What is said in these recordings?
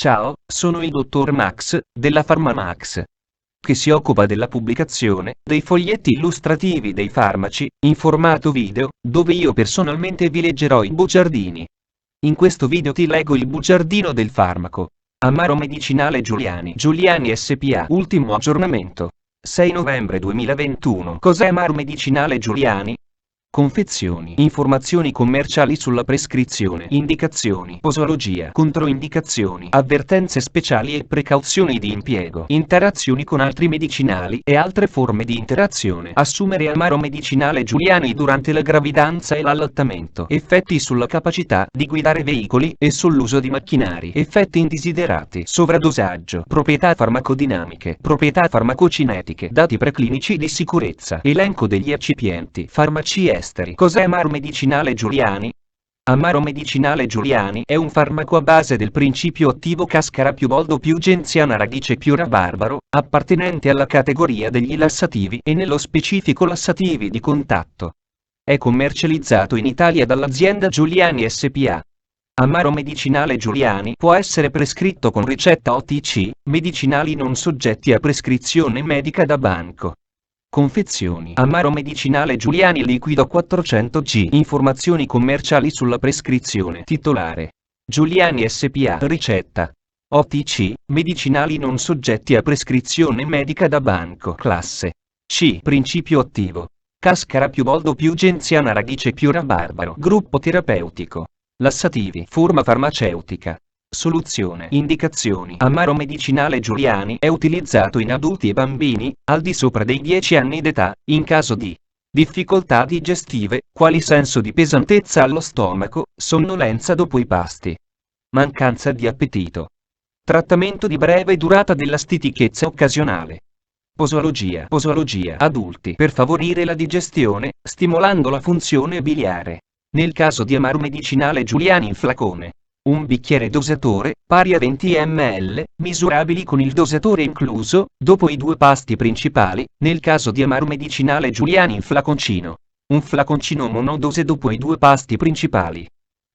Ciao, sono il dottor Max, della PharmaMax, che si occupa della pubblicazione dei foglietti illustrativi dei farmaci, in formato video, dove io personalmente vi leggerò i bugiardini. In questo video ti leggo il bugiardino del farmaco. Amaro Medicinale Giuliani SPA. Ultimo aggiornamento. 6 novembre 2021. Cos'è Amaro Medicinale Giuliani? Confezioni, informazioni commerciali sulla prescrizione, indicazioni, posologia, controindicazioni, avvertenze speciali e precauzioni di impiego, interazioni con altri medicinali e altre forme di interazione. Assumere Amaro Medicinale Giuliani durante la gravidanza e l'allattamento. Effetti sulla capacità di guidare veicoli e sull'uso di macchinari. Effetti indesiderati. Sovradosaggio. Proprietà farmacodinamiche. Proprietà farmacocinetiche. Dati preclinici di sicurezza. Elenco degli eccipienti. Farmaci esteri. Cos'è Amaro Medicinale Giuliani? Amaro Medicinale Giuliani è un farmaco a base del principio attivo cascara più boldo più genziana radice più rabarbaro, appartenente alla categoria degli lassativi e nello specifico lassativi di contatto. È commercializzato in Italia dall'azienda Giuliani SPA. Amaro Medicinale Giuliani può essere prescritto con ricetta OTC, medicinali non soggetti a prescrizione medica da banco. Confezioni. Amaro Medicinale Giuliani liquido 400 g. Informazioni commerciali sulla prescrizione. Titolare: Giuliani SPA. Ricetta: OTC, medicinali non soggetti a prescrizione medica da banco. Classe C. Principio attivo: cascara più boldo più genziana radice più rabarbaro. Gruppo terapeutico: lassativi. Forma farmaceutica: soluzione. Indicazioni. Amaro Medicinale Giuliani è utilizzato in adulti e bambini, al di sopra dei 10 anni d'età, in caso di difficoltà digestive, quali senso di pesantezza allo stomaco, sonnolenza dopo i pasti, mancanza di appetito. Trattamento di breve durata della stitichezza occasionale. Posologia. Posologia adulti per favorire la digestione, stimolando la funzione biliare. Nel caso di Amaro Medicinale Giuliani in flacone. Un bicchiere dosatore, pari a 20 ml, misurabili con il dosatore incluso, dopo i 2 pasti principali, nel caso di Amaro Medicinale Giuliani in flaconcino. Un flaconcino monodose dopo i 2 pasti principali.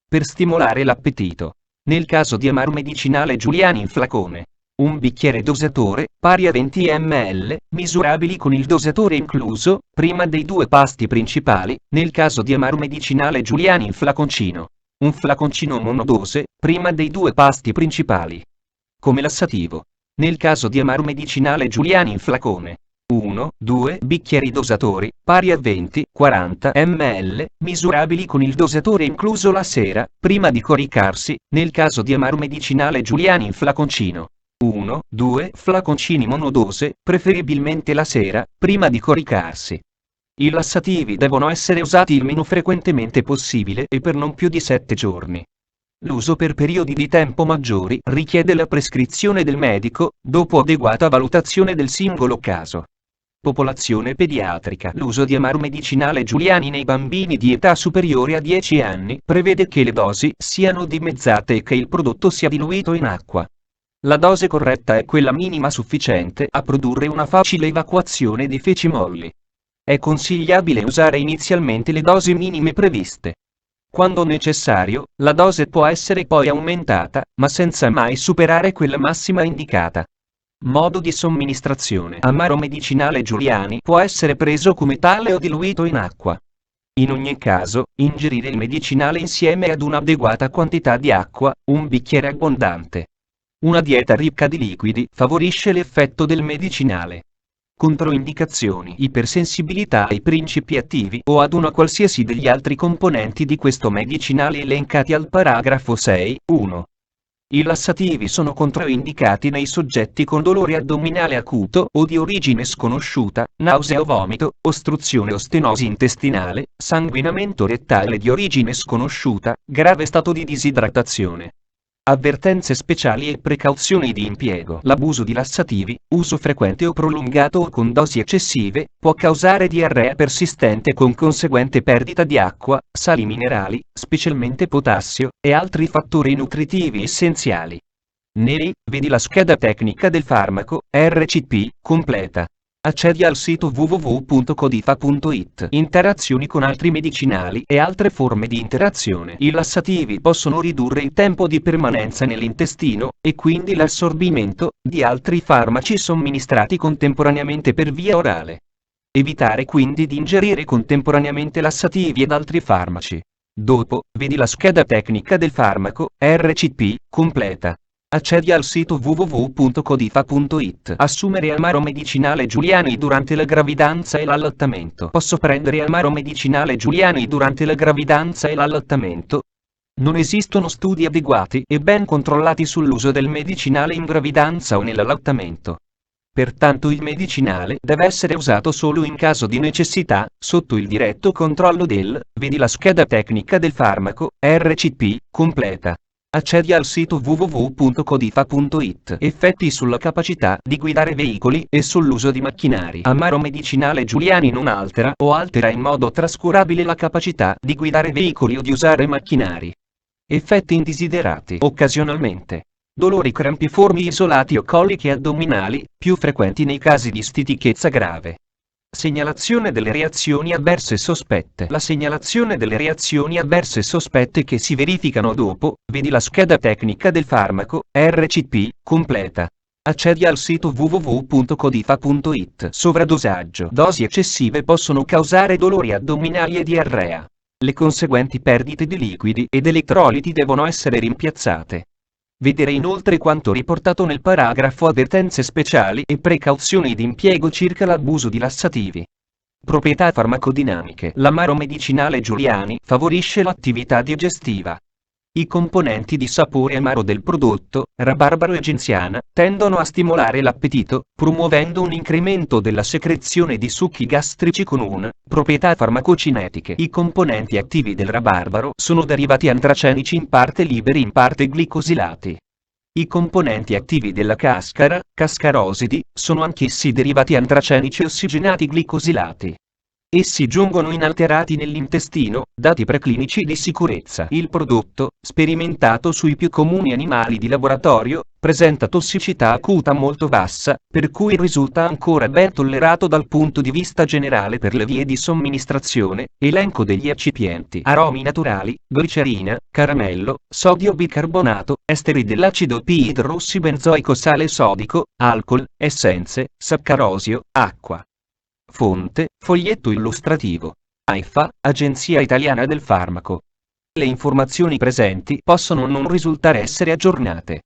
Per stimolare l'appetito. Nel caso di Amaro Medicinale Giuliani in flacone. Un bicchiere dosatore, pari a 20 ml, misurabili con il dosatore incluso, prima dei 2 pasti principali, nel caso di Amaro Medicinale Giuliani in flaconcino. Un flaconcino monodose, prima dei 2 pasti principali. Come lassativo. Nel caso di Amaro Medicinale Giuliani in flacone. 1-2 bicchieri dosatori, pari a 20-40 ml, misurabili con il dosatore incluso la sera, prima di coricarsi, nel caso di Amaro Medicinale Giuliani in flaconcino. 1-2 flaconcini monodose, preferibilmente la sera, prima di coricarsi. I lassativi devono essere usati il meno frequentemente possibile e per non più di 7 giorni. L'uso per periodi di tempo maggiori richiede la prescrizione del medico, dopo adeguata valutazione del singolo caso. Popolazione pediatrica. L'uso di Amaro Medicinale Giuliani nei bambini di età superiore a 10 anni prevede che le dosi siano dimezzate e che il prodotto sia diluito in acqua. La dose corretta è quella minima sufficiente a produrre una facile evacuazione di feci molli. È consigliabile usare inizialmente le dosi minime previste. Quando necessario, la dose può essere poi aumentata, ma senza mai superare quella massima indicata. Modo di somministrazione. Amaro Medicinale Giuliani può essere preso come tale o diluito in acqua. In ogni caso, ingerire il medicinale insieme ad un'adeguata quantità di acqua, un bicchiere abbondante. Una dieta ricca di liquidi favorisce l'effetto del medicinale. Controindicazioni. Ipersensibilità ai principi attivi o ad una qualsiasi degli altri componenti di questo medicinale elencati al paragrafo 6.1. I lassativi sono controindicati nei soggetti con dolore addominale acuto o di origine sconosciuta, nausea o vomito, ostruzione o stenosi intestinale, sanguinamento rettale di origine sconosciuta, grave stato di disidratazione. Avvertenze speciali e precauzioni di impiego. L'abuso di lassativi, uso frequente o prolungato o con dosi eccessive, può causare diarrea persistente con conseguente perdita di acqua, sali minerali, specialmente potassio, e altri fattori nutritivi essenziali. Vedi la scheda tecnica del farmaco, RCP, completa. Accedi al sito www.codifa.it. Interazioni con altri medicinali e altre forme di interazione. I lassativi possono ridurre il tempo di permanenza nell'intestino, e quindi l'assorbimento, di altri farmaci somministrati contemporaneamente per via orale. Evitare quindi di ingerire contemporaneamente lassativi ed altri farmaci. Dopo, vedi la scheda tecnica del farmaco, RCP, completa. Accedi al sito www.codifa.it. Assumere Amaro Medicinale Giuliani durante la gravidanza e l'allattamento. Posso prendere Amaro Medicinale Giuliani durante la gravidanza e l'allattamento? Non esistono studi adeguati e ben controllati sull'uso del medicinale in gravidanza o nell'allattamento. Pertanto il medicinale deve essere usato solo in caso di necessità, sotto il diretto controllo vedi la scheda tecnica del farmaco, RCP, completa. Accedi al sito www.codifa.it. Effetti sulla capacità di guidare veicoli e sull'uso di macchinari. Amaro Medicinale Giuliani non altera o altera in modo trascurabile la capacità di guidare veicoli o di usare macchinari. Effetti indesiderati. Occasionalmente. Dolori crampiformi isolati o coliche addominali, più frequenti nei casi di stitichezza grave. Segnalazione delle reazioni avverse sospette. La segnalazione delle reazioni avverse sospette che si verificano dopo, vedi la scheda tecnica del farmaco, RCP, completa. Accedi al sito www.codifa.it. Sovradosaggio. Dosi eccessive possono causare dolori addominali e diarrea. Le conseguenti perdite di liquidi ed elettroliti devono essere rimpiazzate. Vedere inoltre quanto riportato nel paragrafo avvertenze speciali e precauzioni d'impiego circa l'abuso di lassativi. Proprietà farmacodinamiche. L'amaro medicinale Giuliani favorisce l'attività digestiva. I componenti di sapore amaro del prodotto, rabarbaro e genziana, tendono a stimolare l'appetito, promuovendo un incremento della secrezione di succhi gastrici con proprietà farmacocinetiche. I componenti attivi del rabarbaro sono derivati antracenici in parte liberi in parte glicosilati. I componenti attivi della cascara, cascarosidi, sono anch'essi derivati antracenici ossigenati glicosilati. Essi giungono inalterati nell'intestino, dati preclinici di sicurezza. Il prodotto, sperimentato sui più comuni animali di laboratorio, presenta tossicità acuta molto bassa, per cui risulta ancora ben tollerato dal punto di vista generale per le vie di somministrazione. Elenco degli eccipienti: aromi naturali, glicerina, caramello, sodio bicarbonato, esteri dell'acido p-idrossibenzoico, sale sodico, alcol, essenze, saccarosio, acqua. Fonte: foglietto illustrativo. AIFA, Agenzia Italiana del Farmaco. Le informazioni presenti possono non risultare essere aggiornate.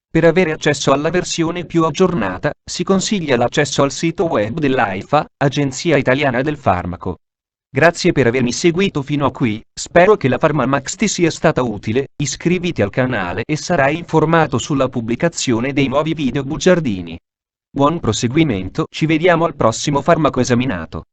Per avere accesso alla versione più aggiornata, si consiglia l'accesso al sito web dell'AIFA, Agenzia Italiana del Farmaco. Grazie per avermi seguito fino a qui, spero che la PharmaMax ti sia stata utile. Iscriviti al canale e sarai informato sulla pubblicazione dei nuovi video bugiardini. Buon proseguimento, ci vediamo al prossimo farmaco esaminato.